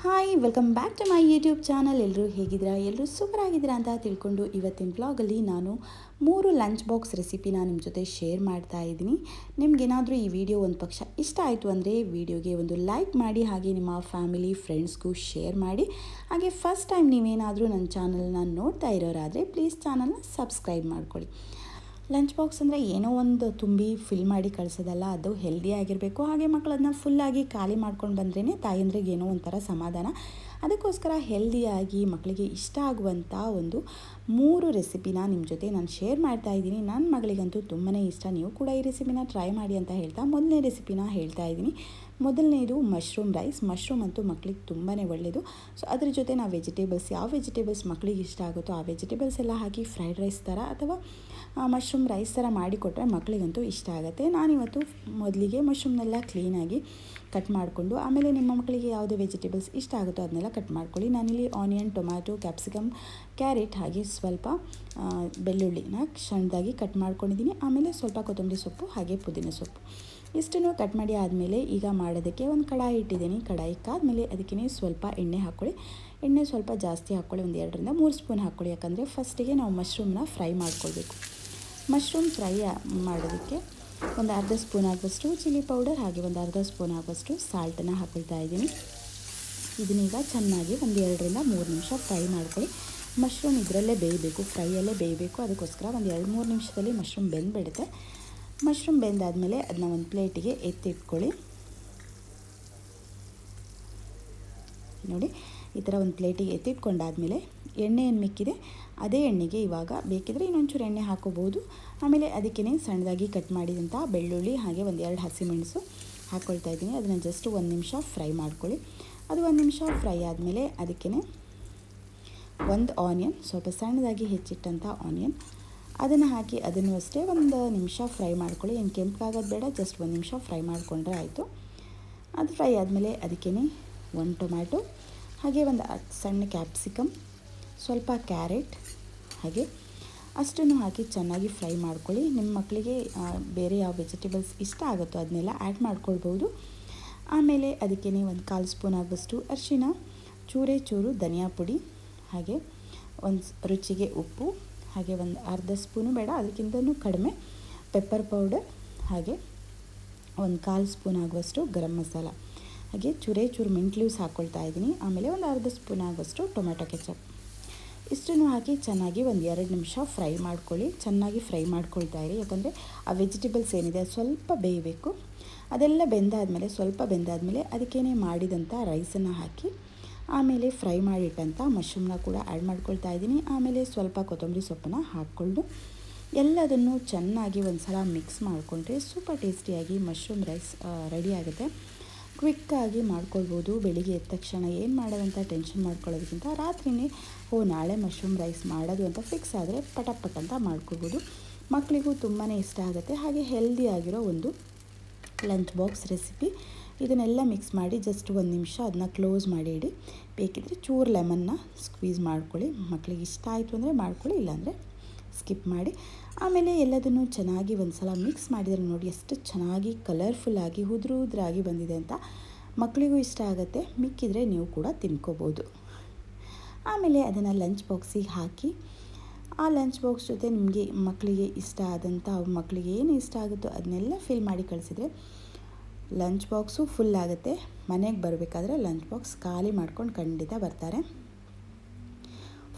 Hi welcome back to my YouTube channel. ಎಲ್ಲರೂ ಹೇಗಿದ್ದೀರಾ? ಎಲ್ಲರೂ ಸೂಪರ್ ಆಗಿದ್ದೀರಾ ಅಂತ ತಿಳ್ಕೊಂಡು ಇವತ್ತಿನ ಬ್ಲಾಗಲ್ಲಿ ನಾನು 3 ಲಂಚ್ ಬಾಕ್ಸ್ ರೆಸಿಪಿನ ನಿಮ್ಮ ಜೊತೆ ಶೇರ್ ಮಾಡ್ತಾ ಇದ್ದೀನಿ. ನಿಮಗೇನಾದರೂ ಈ ವಿಡಿಯೋ ಒಂದು ಪಕ್ಷ ಇಷ್ಟ ಆಯಿತು ಅಂದರೆ ವಿಡಿಯೋಗೆ ಒಂದು ಲೈಕ್ ಮಾಡಿ, ಹಾಗೆ ನಿಮ್ಮ ಫ್ಯಾಮಿಲಿ ಫ್ರೆಂಡ್ಸ್ಗೂ ಶೇರ್ ಮಾಡಿ. ಹಾಗೆ ಫಸ್ಟ್ ಟೈಮ್ ನೀವೇನಾದರೂ ನನ್ನ ಚಾನಲ್ನ ನೋಡ್ತಾ ಇರೋರಾದರೆ ಪ್ಲೀಸ್ ಚಾನಲ್ನ ಸಬ್ಸ್ಕ್ರೈಬ್ ಮಾಡ್ಕೊಳ್ಳಿ. ಲಂಚ್ ಬಾಕ್ಸ್ ಅಂದರೆ ಏನೋ ಒಂದು ತುಂಬಿ ಫಿಲ್ ಮಾಡಿ ಕಳಿಸೋದಲ್ಲ, ಅದು ಹೆಲ್ದಿ ಆಗಿರಬೇಕು. ಹಾಗೆ ಮಕ್ಕಳು ಅದನ್ನ ಫುಲ್ಲಾಗಿ ಖಾಲಿ ಮಾಡ್ಕೊಂಡು ಬಂದ್ರೇ ತಾಯಂದ್ರಿಗೆ ಏನೋ ಒಂಥರ ಸಮಾಧಾನ. ಅದಕ್ಕೋಸ್ಕರ ಹೆಲ್ದಿಯಾಗಿ ಮಕ್ಕಳಿಗೆ ಇಷ್ಟ ಆಗುವಂಥ ಒಂದು 3 ರೆಸಿಪಿನ ನಿಮ್ಮ ಜೊತೆ ನಾನು ಶೇರ್ ಮಾಡ್ತಾ ಇದ್ದೀನಿ. ನನ್ನ ಮಗಳಿಗಂತೂ ತುಂಬಾ ಇಷ್ಟ. ನೀವು ಕೂಡ ಈ ರೆಸಿಪಿನ ಟ್ರೈ ಮಾಡಿ ಅಂತ ಹೇಳ್ತಾ ಮೊದಲನೇ ರೆಸಿಪಿನ ಹೇಳ್ತಾ ಇದ್ದೀನಿ. ಮೊದಲನೇದು ಮಶ್ರೂಮ್ ರೈಸ್. ಮಶ್ರೂಮ್ ಅಂತೂ ಮಕ್ಕಳಿಗೆ ತುಂಬಾ ಒಳ್ಳೆಯದು. ಸೊ ಅದ್ರ ಜೊತೆ ನಾವು ವೆಜಿಟೇಬಲ್ಸ್, ಯಾವ ವೆಜಿಟೇಬಲ್ಸ್ ಮಕ್ಕಳಿಗೆ ಇಷ್ಟ ಆಗುತ್ತೋ ಆ ವೆಜಿಟೇಬಲ್ಸ್ ಎಲ್ಲ ಹಾಕಿ ಫ್ರೈಡ್ ರೈಸ್ ಥರ ಅಥವಾ ಮಶ್ರೂಮ್ ರೈಸ್ ಥರ ಮಾಡಿಕೊಟ್ರೆ ಮಕ್ಕಳಿಗಂತೂ ಇಷ್ಟ ಆಗುತ್ತೆ. ನಾನಿವತ್ತು ಮೊದಲಿಗೆ ಮಶ್ರೂಮ್ನೆಲ್ಲ ಕ್ಲೀನಾಗಿ ಕಟ್ ಮಾಡಿಕೊಂಡು, ಆಮೇಲೆ ನಿಮ್ಮ ಮಕ್ಕಳಿಗೆ ಯಾವುದೇ ವೆಜಿಟೇಬಲ್ಸ್ ಇಷ್ಟ ಆಗುತ್ತೋ ಅದನ್ನೆಲ್ಲ ಕಟ್ ಮಾಡ್ಕೊಳ್ಳಿ. ನಾನಿಲ್ಲಿ ಆನಿಯನ್, ಟೊಮ್ಯಾಟೊ, ಕ್ಯಾಪ್ಸಿಕಮ್, ಕ್ಯಾರೆಟ್ ಹಾಗೆ ಸ್ವಲ್ಪ ಬೆಳ್ಳುಳ್ಳಿನ ಸಣ್ಣದಾಗಿ ಕಟ್ ಮಾಡ್ಕೊಂಡಿದ್ದೀನಿ. ಆಮೇಲೆ ಸ್ವಲ್ಪ ಕೊತ್ತಂಬರಿ ಸೊಪ್ಪು ಹಾಗೆ ಪುದೀನ ಸೊಪ್ಪು ಇಷ್ಟನ್ನು ಕಟ್ ಮಾಡಿ ಆದಮೇಲೆ ಈಗ ಮಾಡೋದಕ್ಕೆ ಒಂದು ಕಡಾಯಿ ಇಟ್ಟಿದ್ದೀನಿ. ಕಡಾಯಿ ಕಾದ್ಮೇಲೆ ಅದಕ್ಕೆ ಸ್ವಲ್ಪ ಎಣ್ಣೆ ಹಾಕ್ಕೊಳ್ಳಿ. ಎಣ್ಣೆ ಸ್ವಲ್ಪ ಜಾಸ್ತಿ ಹಾಕ್ಕೊಳ್ಳಿ, ಒಂದು 2ರಿಂದ 3 ಸ್ಪೂನ್ ಹಾಕ್ಕೊಳ್ಳಿ. ಯಾಕಂದರೆ ಫಸ್ಟಿಗೆ ನಾವು ಮಶ್ರೂಮ್ನ ಫ್ರೈ ಮಾಡ್ಕೊಳ್ಬೇಕು. ಮಶ್ರೂಮ್ ಫ್ರೈ ಮಾಡೋದಕ್ಕೆ ಒಂದು ಅರ್ಧ ಸ್ಪೂನ್ ಆಗುವಷ್ಟು ಚಿಲ್ಲಿ ಪೌಡರ್ ಹಾಗೆ ಒಂದು ಅರ್ಧ ಸ್ಪೂನ್ ಆಗುವಷ್ಟು ಸಾಲ್ಟನ್ನು ಹಾಕ್ಕೊಳ್ತಾ ಇದ್ದೀನಿ. ಇದನ್ನೀಗ ಚೆನ್ನಾಗಿ ಒಂದು 2ರಿಂದ 3 ನಿಮಿಷ ಫ್ರೈ ಮಾಡ್ಕೊಳ್ಳಿ. ಮಶ್ರೂಮ್ ಇದರಲ್ಲೇ ಬೇಯಬೇಕು, ಫ್ರೈಯಲ್ಲೇ ಬೇಯಬೇಕು. ಅದಕ್ಕೋಸ್ಕರ ಒಂದು 2-3 ನಿಮಿಷದಲ್ಲಿ ಮಶ್ರೂಮ್ ಬೆಂದುಬಿಡುತ್ತೆ. ಮಶ್ರೂಮ್ ಬೆಂದಾದಮೇಲೆ ಅದನ್ನ ಒಂದು ಪ್ಲೇಟಿಗೆ ಎತ್ತಿಟ್ಕೊಳ್ಳಿ. ನೋಡಿ, ಈ ಥರ ಒಂದು ಪ್ಲೇಟಿಗೆ ಎತ್ತಿಟ್ಕೊಂಡಾದಮೇಲೆ ಎಣ್ಣೆ ಏನು ಮಿಕ್ಕಿದೆ ಅದೇ ಎಣ್ಣೆಗೆ ಇವಾಗ ಬೇಕಿದ್ರೆ ಇನ್ನೊಂಚೂರು ಎಣ್ಣೆ ಹಾಕೋಬೋದು. ಆಮೇಲೆ ಅದಕ್ಕೇ ಸಣ್ಣದಾಗಿ ಕಟ್ ಮಾಡಿದಂಥ ಬೆಳ್ಳುಳ್ಳಿ ಹಾಗೆ ಒಂದು 2 ಹಸಿಮೆಣಸು ಹಾಕ್ಕೊಳ್ತಾ ಇದ್ದೀನಿ. ಅದನ್ನು ಜಸ್ಟ್ 1 ನಿಮಿಷ ಫ್ರೈ ಮಾಡ್ಕೊಳ್ಳಿ. ಅದು 1 ನಿಮಿಷ ಫ್ರೈ ಆದಮೇಲೆ ಅದಕ್ಕೇ ಒಂದು ಆನಿಯನ್, ಸ್ವಲ್ಪ ಸಣ್ಣದಾಗಿ ಹೆಚ್ಚಿಟ್ಟಂಥ ಆನಿಯನ್, ಅದನ್ನು ಹಾಕಿ ಅದನ್ನು ಅಷ್ಟೇ ಒಂದು ನಿಮಿಷ ಫ್ರೈ ಮಾಡ್ಕೊಳ್ಳಿ. ಏನು ಕೆಂಪಾಗೋದು ಬೇಡ, ಜಸ್ಟ್ 1 ನಿಮಿಷ ಫ್ರೈ ಮಾಡಿಕೊಂಡ್ರೆ ಆಯಿತು. ಅದು ಫ್ರೈ ಆದಮೇಲೆ ಅದಕ್ಕೇ 1 ಟೊಮ್ಯಾಟೊ ಹಾಗೆ ಒಂದು ಸಣ್ಣ ಕ್ಯಾಪ್ಸಿಕಮ್, ಸ್ವಲ್ಪ ಕ್ಯಾರೆಟ್ ಹಾಗೆ ಅಷ್ಟನ್ನು ಹಾಕಿ ಚೆನ್ನಾಗಿ ಫ್ರೈ ಮಾಡ್ಕೊಳ್ಳಿ. ನಿಮ್ಮ ಮಕ್ಕಳಿಗೆ ಬೇರೆ ಯಾವ ವೆಜಿಟೇಬಲ್ಸ್ ಇಷ್ಟ ಆಗುತ್ತೋ ಅದನ್ನೆಲ್ಲ ಆ್ಯಡ್ ಮಾಡ್ಕೊಳ್ಬೋದು. ಆಮೇಲೆ ಅದಕ್ಕೇ ಒಂದು 1/4 ಸ್ಪೂನ್ ಆಗುವಷ್ಟು ಅರಿಶಿನ, ಚೂರು ಧನಿಯಾ ಪುಡಿ ಹಾಗೆ ಒಂದು ರುಚಿಗೆ ಉಪ್ಪು ಹಾಗೆ ಒಂದು ಅರ್ಧ ಸ್ಪೂನು ಬೇಡ, ಅದಕ್ಕಿಂತಲೂ ಕಡಿಮೆ ಪೆಪ್ಪರ್ ಪೌಡರ್ ಹಾಗೆ ಒಂದು 1/4 ಸ್ಪೂನ್ ಆಗುವಷ್ಟು ಗರಂ ಮಸಾಲ ಹಾಗೆ ಚೂರು ಮಿಂಟ್ ಲೀವ್ಸ್ ಹಾಕ್ಕೊಳ್ತಾ ಇದ್ದೀನಿ. ಆಮೇಲೆ ಒಂದು ಅರ್ಧ ಸ್ಪೂನ್ ಆಗುವಷ್ಟು ಟೊಮೆಟೊ ಕೆಚಪ್ ಇಷ್ಟನ್ನು ಹಾಕಿ ಚೆನ್ನಾಗಿ ಒಂದು 2 ನಿಮಿಷ ಫ್ರೈ ಮಾಡ್ಕೊಳ್ಳಿ. ಚೆನ್ನಾಗಿ ಫ್ರೈ ಮಾಡ್ಕೊಳ್ತಾ ಇರಿ, ಯಾಕಂದರೆ ಆ ವೆಜಿಟೇಬಲ್ಸ್ ಏನಿದೆ ಸ್ವಲ್ಪ ಬೇಯಬೇಕು. ಅದೆಲ್ಲ ಸ್ವಲ್ಪ ಬೆಂದಾದಮೇಲೆ ಅದಕ್ಕೇ ಮಾಡಿದಂಥ ರೈಸನ್ನು ಹಾಕಿ ಆಮೇಲೆ ಫ್ರೈ ಮಾಡಿಟ್ಟಂಥ ಮಶ್ರೂಮ್ನ ಕೂಡ ಆ್ಯಡ್ ಮಾಡ್ಕೊಳ್ತಾ ಇದ್ದೀನಿ. ಆಮೇಲೆ ಸ್ವಲ್ಪ ಕೊತ್ತಂಬರಿ ಸೊಪ್ಪನ್ನು ಹಾಕ್ಕೊಂಡು ಎಲ್ಲದನ್ನು ಚೆನ್ನಾಗಿ ಒಂದು ಸಲ ಮಿಕ್ಸ್ ಮಾಡಿಕೊಂಡ್ರೆ ಸೂಪರ್ ಟೇಸ್ಟಿಯಾಗಿ ಮಶ್ರೂಮ್ ರೈಸ್ ರೆಡಿ ಆಗುತ್ತೆ. ಕ್ವಿಕ್ಕಾಗಿ ಮಾಡ್ಕೊಳ್ಬೋದು. ಬೆಳಿಗ್ಗೆ ಎದ್ದ ತಕ್ಷಣ ಏನು ಮಾಡೋದಂತ ಟೆನ್ಷನ್ ಮಾಡ್ಕೊಳ್ಳೋದಕ್ಕಿಂತ ರಾತ್ರಿಯೇ ನಾಳೆ ಮಶ್ರೂಮ್ ರೈಸ್ ಮಾಡೋದು ಅಂತ ಫಿಕ್ಸ್ ಆದರೆ ಪಟ ಅಂತ ಮಾಡ್ಕೊಳ್ಬೋದು. ಮಕ್ಕಳಿಗೂ ತುಂಬಾ ಇಷ್ಟ ಆಗುತ್ತೆ. ಹಾಗೆ ಹೆಲ್ದಿಯಾಗಿರೋ ಒಂದು ಲಂಚ್ ಬಾಕ್ಸ್ ರೆಸಿಪಿ. ಇದನ್ನೆಲ್ಲ ಮಿಕ್ಸ್ ಮಾಡಿ ಜಸ್ಟ್ 1 ನಿಮಿಷ ಅದನ್ನ ಕ್ಲೋಸ್ ಮಾಡಿ ಇಡಿ. ಬೇಕಿದ್ದರೆ ಚೂರು ಲೆಮನ್ನ ಸ್ಕ್ವೀಸ್ ಮಾಡ್ಕೊಳ್ಳಿ. ಮಕ್ಕಳಿಗೆ ಇಷ್ಟ ಆಯಿತು ಅಂದರೆ ಮಾಡ್ಕೊಳ್ಳಿ, ಇಲ್ಲಾಂದರೆ ಸ್ಕಿಪ್ ಮಾಡಿ. ಆಮೇಲೆ ಎಲ್ಲದನ್ನು ಚೆನ್ನಾಗಿ ಒಂದು ಸಲ ಮಿಕ್ಸ್ ಮಾಡಿದರೆ ನೋಡಿ ಎಷ್ಟು ಚೆನ್ನಾಗಿ ಕಲರ್ಫುಲ್ಲಾಗಿ ಉದುರಾಗಿ ಬಂದಿದೆ ಅಂತ. ಮಕ್ಕಳಿಗೂ ಇಷ್ಟ ಆಗುತ್ತೆ, ಮಿಕ್ಕಿದರೆ ನೀವು ಕೂಡ ತಿನ್ಕೋಬೋದು. ಆಮೇಲೆ ಅದನ್ನು ಲಂಚ್ ಬಾಕ್ಸಿಗೆ ಹಾಕಿ ಆ ಲಂಚ್ ಬಾಕ್ಸ್ ಜೊತೆ ನಿಮಗೆ ಮಕ್ಕಳಿಗೆ ಇಷ್ಟ ಆದಂಥ ಮಕ್ಕಳಿಗೆ ಏನು ಇಷ್ಟ ಆಗುತ್ತೋ ಅದನ್ನೆಲ್ಲ ಫಿಲ್ ಮಾಡಿ ಕಳಿಸಿದರೆ ಲಂಚ್ ಬಾಕ್ಸು ಫುಲ್ ಆಗುತ್ತೆ. ಮನೆಗೆ ಬರಬೇಕಾದ್ರೆ ಲಂಚ್ ಬಾಕ್ಸ್ ಖಾಲಿ ಮಾಡ್ಕೊಂಡು ಖಂಡಿತ ಬರ್ತಾರೆ.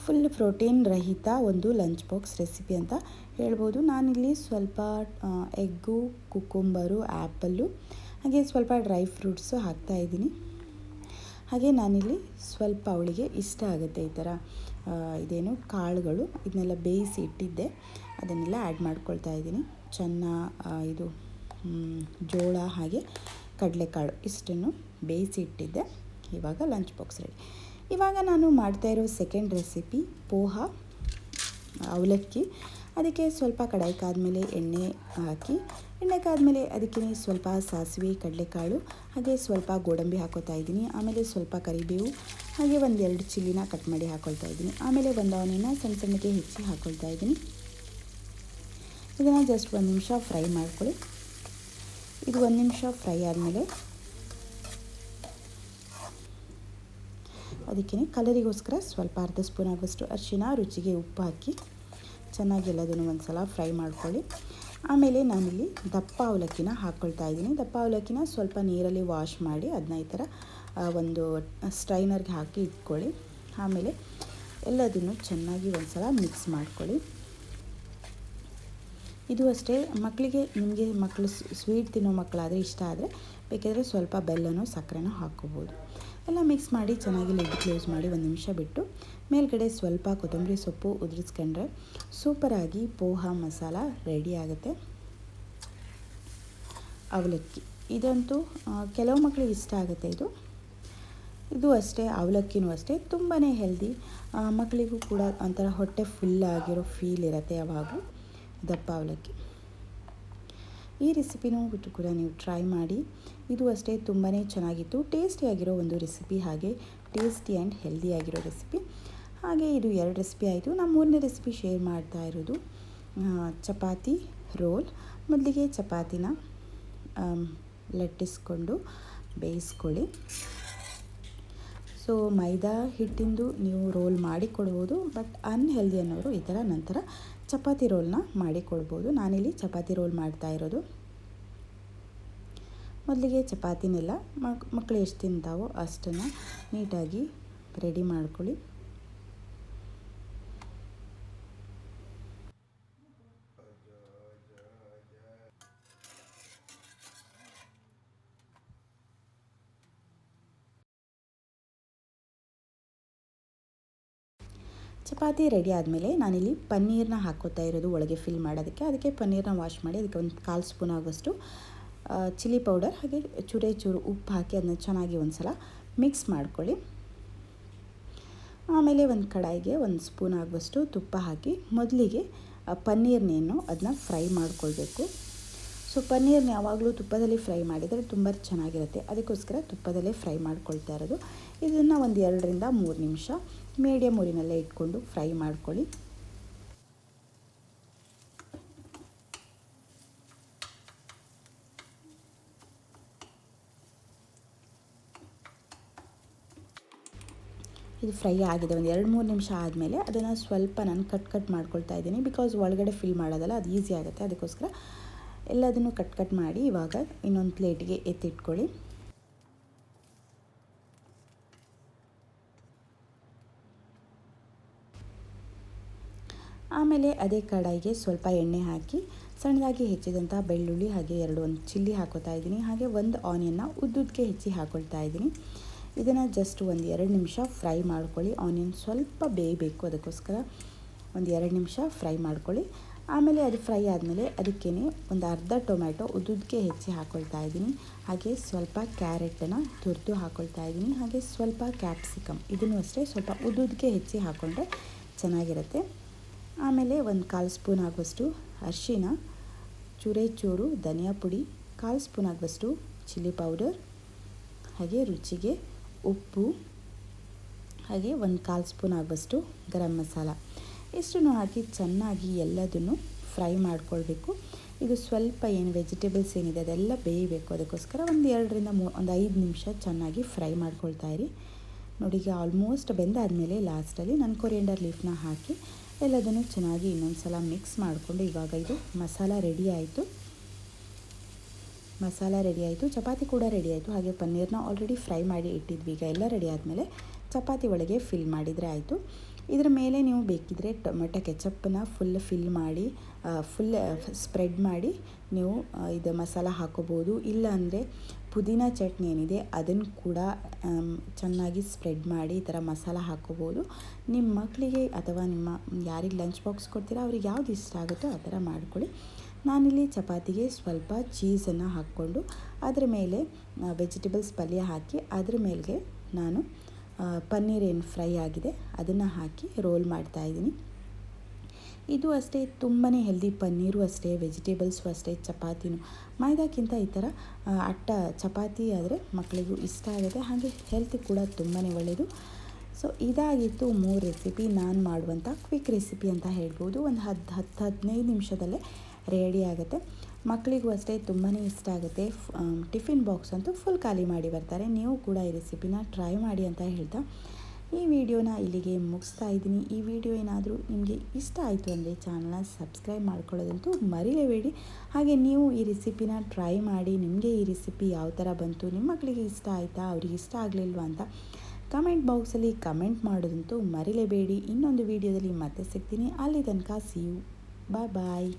ಫುಲ್ ಪ್ರೋಟೀನ್ ರಹಿತ ಒಂದು ಲಂಚ್ ಬಾಕ್ಸ್ ರೆಸಿಪಿ ಅಂತ ಹೇಳ್ಬೋದು. ನಾನಿಲ್ಲಿ ಸ್ವಲ್ಪ ಎಗ್ಗು, ಕುಕ್ಕುಂಬರು, ಆ್ಯಪಲ್ಲು ಹಾಗೆ ಸ್ವಲ್ಪ ಡ್ರೈ ಫ್ರೂಟ್ಸು ಹಾಕ್ತಾಯಿದ್ದೀನಿ. ಹಾಗೆ ನಾನಿಲ್ಲಿ ಸ್ವಲ್ಪ ಅವಳಿಗೆ ಇಷ್ಟ ಆಗುತ್ತೆ ಈ ಥರ ಇದೇನು ಕಾಳುಗಳು, ಇದನ್ನೆಲ್ಲ ಬೇಯಿಸಿ ಇಟ್ಟಿದ್ದೆ, ಅದನ್ನೆಲ್ಲ ಆ್ಯಡ್ ಮಾಡ್ಕೊಳ್ತಾ ಇದ್ದೀನಿ. ಇದು ಜೋಳ ಹಾಗೆ ಕಡಲೆಕಾಳು ಇಷ್ಟನ್ನು ಬೇಯಿಸಿ ಇಟ್ಟಿದ್ದೆ. ಇವಾಗ ಲಂಚ್ ಬಾಕ್ಸ್ ರೆಡಿ. ಇವಾಗ ನಾನು ಮಾಡ್ತಾಯಿರೋ ಸೆಕೆಂಡ್ ರೆಸಿಪಿ ಪೋಹಾ ಅವಲಕ್ಕಿ. ಅದಕ್ಕೆ ಸ್ವಲ್ಪ ಕಡಾಯಿ ಕಾದ್ಮೇಲೆ ಎಣ್ಣೆ ಹಾಕಿ, ಎಣ್ಣೆ ಕಾದ್ಮೇಲೆ ಅದಕ್ಕೆ ಸ್ವಲ್ಪ ಸಾಸಿವೆ, ಕಡಲೆಕಾಳು ಹಾಗೆ ಸ್ವಲ್ಪ ಗೋಡಂಬಿ ಹಾಕೋತಾ ಇದ್ದೀನಿ. ಆಮೇಲೆ ಸ್ವಲ್ಪ ಕರಿಬೇವು ಹಾಗೆ ಒಂದು 2 ಚಿಲ್ಲಿನ ಕಟ್ ಮಾಡಿ ಹಾಕ್ಕೊಳ್ತಾ ಇದ್ದೀನಿ. ಆಮೇಲೆ ಒಂದು ಆನಿಯನ್ನ ಸಣ್ಣಗೆ ಹೆಚ್ಚಿ ಹಾಕ್ಕೊಳ್ತಾ ಇದ್ದೀನಿ. ಇದನ್ನು ಜಸ್ಟ್ 1 ನಿಮಿಷ ಫ್ರೈ ಮಾಡ್ಕೊಳ್ಳಿ. ಇದು 1 ನಿಮಿಷ ಫ್ರೈ ಆದಮೇಲೆ ಅದಕ್ಕೆ ಕಲರಿಗೋಸ್ಕರ ಸ್ವಲ್ಪ ಅರ್ಧ ಸ್ಪೂನ್ ಆಗುವಷ್ಟು ಅರಿಶಿನ, ರುಚಿಗೆ ಉಪ್ಪು ಹಾಕಿ ಚೆನ್ನಾಗಿ ಎಲ್ಲದನ್ನು ಒಂದು ಸಲ ಫ್ರೈ ಮಾಡ್ಕೊಳ್ಳಿ. ಆಮೇಲೆ ನಾನಿಲ್ಲಿ ದಪ್ಪ ಅವಲಕ್ಕಿನ ಹಾಕ್ಕೊಳ್ತಾ ಇದ್ದೀನಿ. ದಪ್ಪ ಅವಲಕ್ಕಿನ ಸ್ವಲ್ಪ ನೀರಲ್ಲಿ ವಾಶ್ ಮಾಡಿ ಅದನ್ನ ಈ ಥರ ಒಂದು ಸ್ಟ್ರೈನರ್ಗೆ ಹಾಕಿ ಇಟ್ಕೊಳ್ಳಿ. ಆಮೇಲೆ ಎಲ್ಲದನ್ನು ಚೆನ್ನಾಗಿ ಒಂದು ಸಲ ಮಿಕ್ಸ್ ಮಾಡ್ಕೊಳ್ಳಿ. ಇದು ಅಷ್ಟೇ, ಮಕ್ಕಳಿಗೆ ನಿಮಗೆ ಮಕ್ಕಳು ಸ್ವೀಟ್ ತಿನ್ನೋ ಮಕ್ಕಳಾದರೆ ಇಷ್ಟ ಆದರೆ ಬೇಕಿದ್ರೆ ಸ್ವಲ್ಪ ಬೆಲ್ಲನೋ ಸಕ್ಕರೆನೋ ಹಾಕ್ಕೋಬೋದು. ಎಲ್ಲ ಮಿಕ್ಸ್ ಮಾಡಿ ಚೆನ್ನಾಗಿ ಲಿಡ್ ಕ್ಲೋಸ್ ಮಾಡಿ 1 ನಿಮಿಷ ಬಿಟ್ಟು ಮೇಲ್ಗಡೆ ಸ್ವಲ್ಪ ಕೊತ್ತಂಬರಿ ಸೊಪ್ಪು ಉದುರಿಸ್ಕೊಂಡ್ರೆ ಸೂಪರಾಗಿ ಪೋಹ ಮಸಾಲ ರೆಡಿ ಆಗುತ್ತೆ. ಅವಲಕ್ಕಿ ಇದಂತೂ ಕೆಲವು ಮಕ್ಕಳಿಗೆ ಇಷ್ಟ ಆಗುತ್ತೆ. ಇದು ಅಷ್ಟೇ, ಅವಲಕ್ಕಿನೂ ಅಷ್ಟೇ ತುಂಬಾ ಹೆಲ್ದಿ. ಮಕ್ಕಳಿಗೂ ಕೂಡ ಒಂಥರ ಹೊಟ್ಟೆ ಫುಲ್ ಆಗಿರೋ ಫೀಲ್ ಇರುತ್ತೆ ಯಾವಾಗಲೂ ದಪ್ಪ ಅವಲಕ್ಕಿ. ಈ ರೆಸಿಪಿನೂ ಬಿಟ್ಟು ಕೂಡ ನೀವು ಟ್ರೈ ಮಾಡಿ. ಇದು ಅಷ್ಟೇ ತುಂಬಾ ಚೆನ್ನಾಗಿತ್ತು. ಟೇಸ್ಟಿಯಾಗಿರೋ ಒಂದು ರೆಸಿಪಿ, ಹಾಗೆ ಟೇಸ್ಟಿ ಆ್ಯಂಡ್ ಹೆಲ್ದಿ ಆಗಿರೋ ರೆಸಿಪಿ. ಹಾಗೆ ಇದು 2 ರೆಸಿಪಿ ಆಯಿತು. ನಾನು 3ನೇ ರೆಸಿಪಿ ಶೇರ್ ಮಾಡ್ತಾ ಇರೋದು ಚಪಾತಿ ರೋಲ್. ಮೊದಲಿಗೆ ಚಪಾತಿನ ಲಟ್ಟಿಸ್ಕೊಂಡು ಬೇಯಿಸ್ಕೊಳ್ಳಿ. ಸೊ ಮೈದಾ ಹಿಟ್ಟಿಂದು ನೀವು ರೋಲ್ ಮಾಡಿ ಕೊಡ್ಬೋದು, ಬಟ್ ಅನ್ಹೆಲ್ದಿ ಅನ್ನೋರು ಈ ಥರ ನಂತರ ಚಪಾತಿ ರೋಲ್ನ ಮಾಡಿಕೊಡ್ಬೋದು. ನಾನಿಲ್ಲಿ ಚಪಾತಿ ರೋಲ್ ಮಾಡ್ತಾ ಇರೋದು. ಮೊದಲಿಗೆ ಚಪಾತಿನೆಲ್ಲ ಮಕ್ಕಳು ಎಷ್ಟು ತಿಂತಾವೋ ಅಷ್ಟನ್ನು ನೀಟಾಗಿ ರೆಡಿ ಮಾಡ್ಕೊಳ್ಳಿ. ಚಪಾತಿ ರೆಡಿ ಆದಮೇಲೆ ನಾನಿಲ್ಲಿ ಪನ್ನೀರನ್ನ ಹಾಕ್ಕೋತಾ ಇರೋದು ಒಳಗೆ ಫಿಲ್ ಮಾಡೋದಕ್ಕೆ. ಅದಕ್ಕೆ ಪನ್ನೀರನ್ನ ವಾಶ್ ಮಾಡಿ ಅದಕ್ಕೆ ಒಂದು 1/4 ಸ್ಪೂನ್ ಆಗುವಷ್ಟು ಚಿಲ್ಲಿ ಪೌಡರ್ ಹಾಗೆ ಚೂರು ಉಪ್ಪು ಹಾಕಿ ಅದನ್ನ ಚೆನ್ನಾಗಿ ಒಂದು ಸಲ ಮಿಕ್ಸ್ ಮಾಡ್ಕೊಳ್ಳಿ. ಆಮೇಲೆ ಒಂದು ಕಡಾಯಿಗೆ 1 ಸ್ಪೂನ್ ಆಗುವಷ್ಟು ತುಪ್ಪ ಹಾಕಿ ಮೊದಲಿಗೆ ಪನ್ನೀರ್ನೇನು ಅದನ್ನ ಫ್ರೈ ಮಾಡ್ಕೊಳ್ಬೇಕು. ಸೊ ಪನ್ನೀರ್ನ ಯಾವಾಗಲೂ ತುಪ್ಪದಲ್ಲಿ ಫ್ರೈ ಮಾಡಿದರೆ ತುಂಬ ಚೆನ್ನಾಗಿರುತ್ತೆ. ಅದಕ್ಕೋಸ್ಕರ ತುಪ್ಪದಲ್ಲೇ ಫ್ರೈ ಮಾಡ್ಕೊಳ್ತಾ ಇರೋದು. ಇದನ್ನು ಒಂದು 2 ರಿಂದ 3 ನಿಮಿಷ ಮೀಡಿಯಮ್ ಊರಿನಲ್ಲೇ ಇಟ್ಕೊಂಡು ಫ್ರೈ ಮಾಡ್ಕೊಳ್ಳಿ. ಇದು ಫ್ರೈ ಆಗಿದೆ. ಒಂದು 2-3 ನಿಮಿಷ ಆದಮೇಲೆ ಅದನ್ನು ಸ್ವಲ್ಪ ನಾನು ಕಟ್ ಮಾಡ್ಕೊಳ್ತಾ ಇದ್ದೀನಿ. ಬಿಕಾಸ್ ಒಳಗಡೆ ಫಿಲ್ ಮಾಡೋದಲ್ಲ, ಅದು ಈಸಿ ಆಗುತ್ತೆ. ಅದಕ್ಕೋಸ್ಕರ ಎಲ್ಲದನ್ನು ಕಟ್ ಮಾಡಿ ಇವಾಗ ಇನ್ನೊಂದು ಪ್ಲೇಟಿಗೆ ಎತ್ತಿಟ್ಕೊಳ್ಳಿ. ಆಮೇಲೆ ಅದೇ ಕಡಾಯಿಗೆ ಸ್ವಲ್ಪ ಎಣ್ಣೆ ಹಾಕಿ ಸಣ್ಣದಾಗಿ ಹೆಚ್ಚಿದಂಥ ಬೆಳ್ಳುಳ್ಳಿ ಹಾಗೆ 1 ಚಿಲ್ಲಿ ಹಾಕೋತಾ ಇದ್ದೀನಿ. ಹಾಗೆ 1 ಆನಿಯನ್ನ ಉದ್ದುದಕ್ಕೆ ಹೆಚ್ಚಿ ಹಾಕ್ಕೊಳ್ತಾ ಇದ್ದೀನಿ. ಇದನ್ನು ಜಸ್ಟ್ ಒಂದು 2 ನಿಮಿಷ ಫ್ರೈ ಮಾಡ್ಕೊಳ್ಳಿ. ಆನಿಯನ್ ಸ್ವಲ್ಪ ಬೇಯಬೇಕು, ಅದಕ್ಕೋಸ್ಕರ ಒಂದು 2 ನಿಮಿಷ ಫ್ರೈ ಮಾಡ್ಕೊಳ್ಳಿ. ಆಮೇಲೆ ಅದು ಫ್ರೈ ಆದಮೇಲೆ ಅದಕ್ಕೇ ಒಂದು ಅರ್ಧ ಟೊಮ್ಯಾಟೊ ಉದ್ದುದಕ್ಕೆ ಹೆಚ್ಚಿ ಹಾಕ್ಕೊಳ್ತಾ ಇದ್ದೀನಿ. ಹಾಗೆ ಸ್ವಲ್ಪ ಕ್ಯಾರೆಟನ್ನು ತುರಿದು ಹಾಕ್ಕೊಳ್ತಾ ಇದ್ದೀನಿ. ಹಾಗೆ ಸ್ವಲ್ಪ ಕ್ಯಾಪ್ಸಿಕಮ್, ಇದನ್ನು ಅಷ್ಟೇ ಸ್ವಲ್ಪ ಉದ್ದುದಕ್ಕೆ ಹೆಚ್ಚಿ ಹಾಕ್ಕೊಂಡ್ರೆ ಚೆನ್ನಾಗಿರುತ್ತೆ. ಆಮೇಲೆ ಒಂದು 1/4 ಸ್ಪೂನ್ ಆಗುವಷ್ಟು ಅರಿಶಿನ, ಚೂರು ಧನಿಯಾ ಪುಡಿ, 1/4 ಸ್ಪೂನ್ ಆಗುವಷ್ಟು ಚಿಲ್ಲಿ ಪೌಡರ್, ಹಾಗೆ ರುಚಿಗೆ ಉಪ್ಪು, ಹಾಗೆ 1/4 ಸ್ಪೂನ್ ಆಗುವಷ್ಟು ಗರಂ ಮಸಾಲ ಇಷ್ಟನ್ನು ಹಾಕಿ ಚೆನ್ನಾಗಿ ಎಲ್ಲದನ್ನು ಫ್ರೈ ಮಾಡ್ಕೊಳ್ಬೇಕು. ಇದು ಸ್ವಲ್ಪ ಏನು ವೆಜಿಟೇಬಲ್ಸ್ ಏನಿದೆ ಅದೆಲ್ಲ ಬೇಯಬೇಕು. ಅದಕ್ಕೋಸ್ಕರ ಒಂದು 2 ರಿಂದ 3 ಒಂದು 5 ನಿಮಿಷ ಚೆನ್ನಾಗಿ ಫ್ರೈ ಮಾಡ್ಕೊಳ್ತಾ ಇರಿ. ನೋಡಿ, ಈಗ ಆಲ್ಮೋಸ್ಟ್ ಬೆಂದಾದಮೇಲೆ ಲಾಸ್ಟಲ್ಲಿ ನಾನು ಕೊರಿಯಂಡರ್ ಲೀಫ್ನ ಹಾಕಿ ಎಲ್ಲದನ್ನು ಚೆನ್ನಾಗಿ ಇನ್ನೊಂದು ಸಲ ಮಿಕ್ಸ್ ಮಾಡಿಕೊಂಡು ಇವಾಗ ಇದು ಮಸಾಲ ರೆಡಿ ಆಯಿತು. ಚಪಾತಿ ಕೂಡ ರೆಡಿ ಆಯಿತು. ಹಾಗೆ ಪನ್ನೀರ್ನ ಆಲ್ರೆಡಿ ಫ್ರೈ ಮಾಡಿ ಇಟ್ಟಿದ್ವಿ. ಈಗ ಎಲ್ಲ ರೆಡಿ ಆದಮೇಲೆ ಚಪಾತಿ ಒಳಗೆ ಫಿಲ್ ಮಾಡಿದರೆ ಆಯಿತು. ಇದರ ಮೇಲೆ ನೀವು ಬೇಕಿದ್ದರೆ ಟೊಮೆಟೊ ಕೆಚಪ್ಪನ್ನ ಫಿಲ್ ಮಾಡಿ ಸ್ಪ್ರೆಡ್ ಮಾಡಿ ನೀವು ಇದು ಮಸಾಲ ಹಾಕೋಬೋದು. ಇಲ್ಲ ಅಂದರೆ ಪುದೀನ ಚಟ್ನಿ ಏನಿದೆ ಅದನ್ನು ಕೂಡ ಚೆನ್ನಾಗಿ ಸ್ಪ್ರೆಡ್ ಮಾಡಿ ಈ ಥರ ಮಸಾಲ ಹಾಕೋಬೋದು. ನಿಮ್ಮ ಮಕ್ಕಳಿಗೆ ಅಥವಾ ನಿಮ್ಮ ಯಾರಿಗೆ ಲಂಚ್ ಬಾಕ್ಸ್ ಕೊಡ್ತೀರಾ ಅವ್ರಿಗೆ ಯಾವ್ದು ಇಷ್ಟ ಆಗುತ್ತೋ ಆ ಥರ ಮಾಡ್ಕೊಳ್ಳಿ. ನಾನಿಲ್ಲಿ ಚಪಾತಿಗೆ ಸ್ವಲ್ಪ ಚೀಸನ್ನು ಹಾಕ್ಕೊಂಡು ಅದರ ಮೇಲೆ ವೆಜಿಟೇಬಲ್ಸ್ ಪಲ್ಯ ಹಾಕಿ ಅದ್ರ ಮೇಲೆಗೆ ನಾನು ಪನ್ನೀರ್ ಏನು ಫ್ರೈ ಆಗಿದೆ ಅದನ್ನು ಹಾಕಿ ರೋಲ್ ಮಾಡ್ತಾಯಿದ್ದೀನಿ. ಇದು ಅಷ್ಟೇ ತುಂಬಾ ಹೆಲ್ದಿ. ಪನ್ನೀರು ಅಷ್ಟೇ, ವೆಜಿಟೇಬಲ್ಸು ಅಷ್ಟೇ, ಚಪಾತಿನೂ ಮೈದಾಕ್ಕಿಂತ ಈ ಥರ ಚಪಾತಿ ಆದರೆ ಮಕ್ಕಳಿಗೂ ಇಷ್ಟ ಆಗುತ್ತೆ. ಹಾಗೆ ಹೆಲ್ತ್ ಕೂಡ ತುಂಬಾ ಒಳ್ಳೆಯದು. ಸೊ ಇದಾಗಿತ್ತು 3 ರೆಸಿಪಿ ನಾನು ಮಾಡುವಂಥ ಕ್ವಿಕ್ ರೆಸಿಪಿ ಅಂತ ಹೇಳ್ಬೋದು. ಒಂದು 10-15 ನಿಮಿಷದಲ್ಲೇ ರೆಡಿ ಆಗುತ್ತೆ. ಮಕ್ಕಳಿಗೂ ಅಷ್ಟೇ ತುಂಬಾ ಇಷ್ಟ ಆಗುತ್ತೆ. ಟಿಫಿನ್ ಬಾಕ್ಸ್ ಅಂತೂ ಫುಲ್ ಖಾಲಿ ಮಾಡಿ ಬರ್ತಾರೆ. ನೀವು ಕೂಡ ಈ ರೆಸಿಪಿನ ಟ್ರೈ ಮಾಡಿ ಅಂತ ಹೇಳ್ತಾ ಈ ವಿಡಿಯೋನ ಇಲ್ಲಿಗೆ ಮುಗಿಸ್ತಾ ಇದ್ದೀನಿ. ಈ ವಿಡಿಯೋ ಏನಾದರೂ ನಿಮಗೆ ಇಷ್ಟ ಆಯಿತು ಅಂದರೆ ಚಾನಲ್ನ ಸಬ್ಸ್ಕ್ರೈಬ್ ಮಾಡ್ಕೊಳ್ಳೋದಂತೂ ಮರಿಲೇಬೇಡಿ. ಹಾಗೆ ನೀವು ಈ ರೆಸಿಪಿನ ಟ್ರೈ ಮಾಡಿ ನಿಮಗೆ ಈ ರೆಸಿಪಿ ಯಾವ ಥರ ಬಂತು, ನಿಮ್ಮ ಮಕ್ಕಳಿಗೆ ಇಷ್ಟ ಆಯಿತಾ, ಅವ್ರಿಗೆ ಇಷ್ಟ ಆಗಲಿಲ್ವಾ ಅಂತ ಕಮೆಂಟ್ ಬಾಕ್ಸಲ್ಲಿ ಕಮೆಂಟ್ ಮಾಡೋದಂತೂ ಮರಿಲೇಬೇಡಿ. ಇನ್ನೊಂದು ವಿಡಿಯೋದಲ್ಲಿ ಮತ್ತೆ ಸಿಗ್ತೀನಿ. ಅಲ್ಲಿ ತನಕ ಸಿ ಯು. Bye bye.